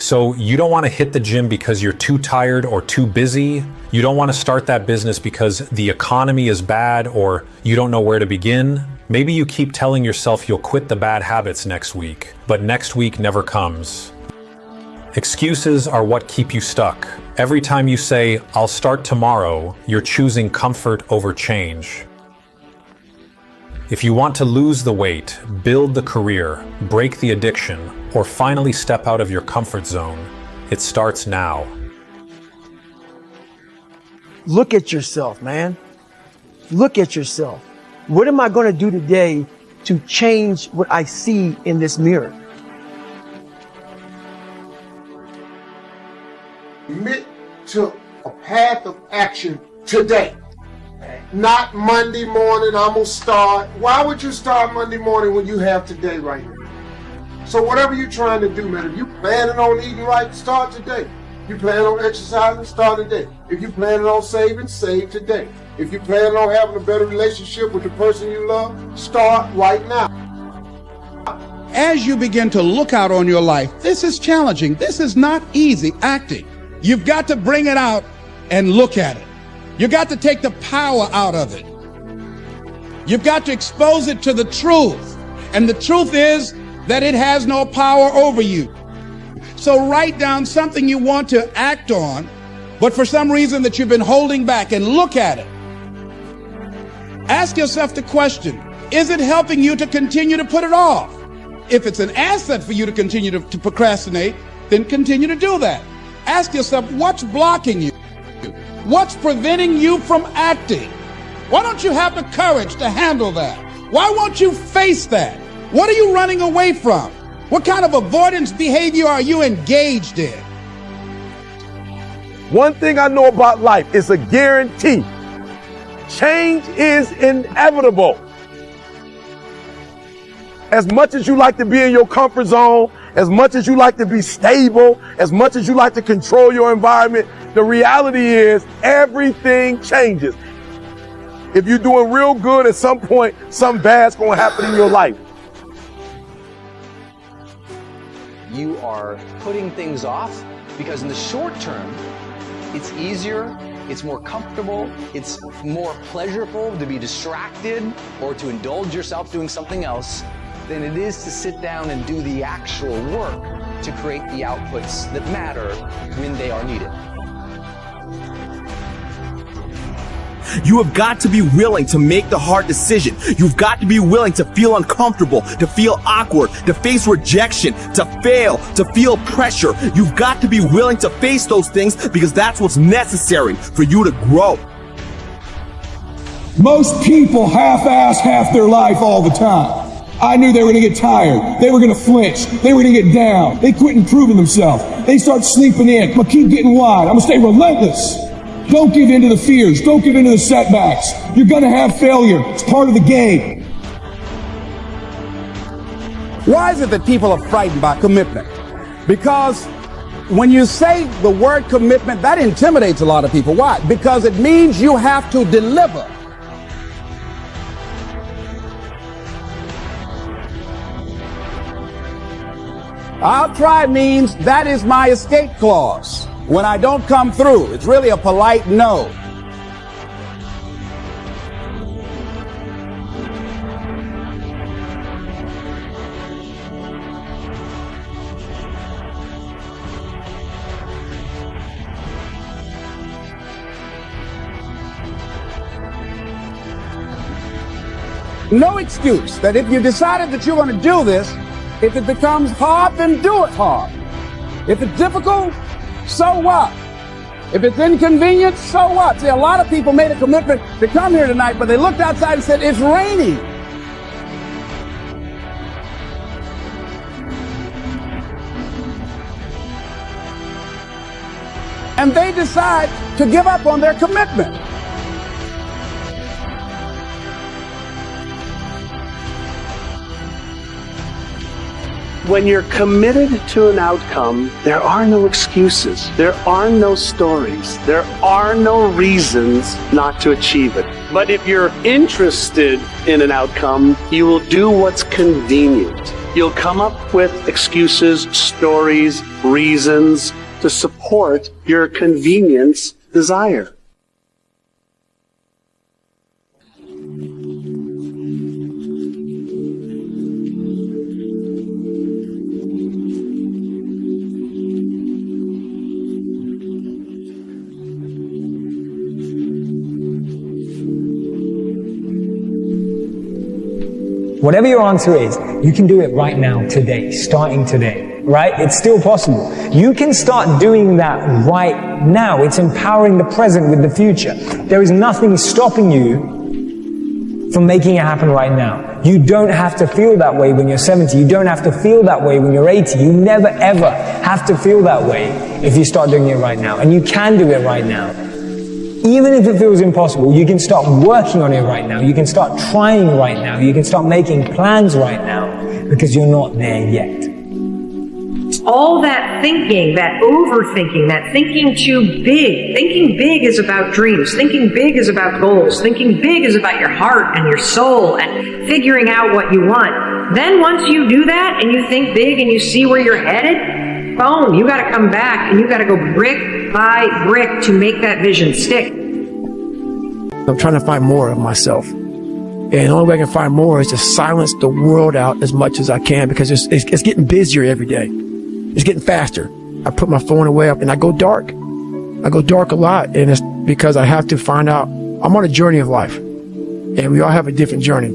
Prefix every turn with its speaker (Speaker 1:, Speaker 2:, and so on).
Speaker 1: So you don't want to hit the gym because you're too tired or too busy. You don't want to start that business because the economy is bad or you don't know where to begin. Maybe you keep telling yourself you'll quit the bad habits next week, but next week never comes. Excuses are what keep you stuck. Every time you say, "I'll start tomorrow," you're choosing comfort over change. If you want to lose the weight, build the career, break the addiction, or finally step out of your comfort zone, it starts now.
Speaker 2: Look at yourself, man. Look at yourself. What am I going to do today to change what I see in this mirror?
Speaker 3: Commit to a path of action today. Not Monday morning, I'm going to start. Why would you start Monday morning when you have today right here? So whatever you're trying to do, man, if you planning on eating right, start today. You plan on exercising, start today. If you planning on saving, save today. If you planning on having a better relationship with the person you love, start right now.
Speaker 4: As you begin to look out on your life, this is challenging. This is not easy acting. You've got to bring it out and look at it. You got to take the power out of it. You've got to expose it to the truth. And the truth is that it has no power over you. So write down something you want to act on, but for some reason that you've been holding back, and look at it. Ask yourself the question, is it helping you to continue to put it off? If it's an asset for you to continue to procrastinate, then continue to do that. Ask yourself, what's blocking you? What's preventing you from acting? Why don't you have the courage to handle that? Why won't you face that? What are you running away from? What kind of avoidance behavior are you engaged in?
Speaker 5: One thing I know about life is a guarantee. Change is inevitable. As much as you like to be in your comfort zone, as much as you like to be stable, as much as you like to control your environment, the reality is everything changes. If you're doing real good, at some point, something bad's going to happen in your life.
Speaker 6: You are putting things off because in the short term, it's easier, it's more comfortable, it's more pleasurable to be distracted or to indulge yourself doing something else than it is to sit down and do the actual work to create the outputs that matter when they are needed.
Speaker 7: You have got to be willing to make the hard decision. You've got to be willing to feel uncomfortable, to feel awkward, to face rejection, to fail, to feel pressure. You've got to be willing to face those things because that's what's necessary for you to grow.
Speaker 8: Most people half-ass half their life all the time. I knew they were going to get tired. They were going to flinch. They were going to get down. They quit improving themselves. They start sleeping in. I'm going to keep getting wide. I'm going to stay relentless. Don't give in to the fears. Don't give in to the setbacks. You're going to have failure. It's part of the game.
Speaker 4: Why is it that people are frightened by commitment? Because when you say the word commitment, that intimidates a lot of people. Why? Because it means you have to deliver. I'll try means that is my escape clause. When I don't come through, it's really a polite no. No excuse that if you decided that you're going to do this, if it becomes hard, then do it hard. If it's difficult, so what? If it's inconvenient, so what? See, a lot of people made a commitment to come here tonight, but they looked outside and said, it's raining. And they decide to give up on their commitment.
Speaker 9: When you're committed to an outcome, there are no excuses. There are no stories. There are no reasons not to achieve it. But if you're interested in an outcome, you will do what's convenient. You'll come up with excuses, stories, reasons to support your convenience desire.
Speaker 10: Whatever your answer is, you can do it right now, today, starting today, right? It's still possible. You can start doing that right now. It's empowering the present with the future. There is nothing stopping you from making it happen right now. You don't have to feel that way when you're 70. You don't have to feel that way when you're 80. You never ever have to feel that way if you start doing it right now. And you can do it right now. Even if it feels impossible, you can start working on it right now. You can start trying right now. You can start making plans right now because you're not there yet.
Speaker 11: All that thinking, that overthinking, that thinking too big. Thinking big is about dreams. Thinking big is about goals. Thinking big is about your heart and your soul and figuring out what you want. Then once you do that and you think big and you see where you're headed, boom, you gotta come back and you gotta go brick by brick to make that vision stick.
Speaker 2: I'm trying to find more of myself. And the only way I can find more is to silence the world out as much as I can, because it's getting busier every day. It's getting faster. I put my phone away and I go dark. I go dark a lot, and it's because I have to find out. I'm on a journey of life, and we all have a different journey.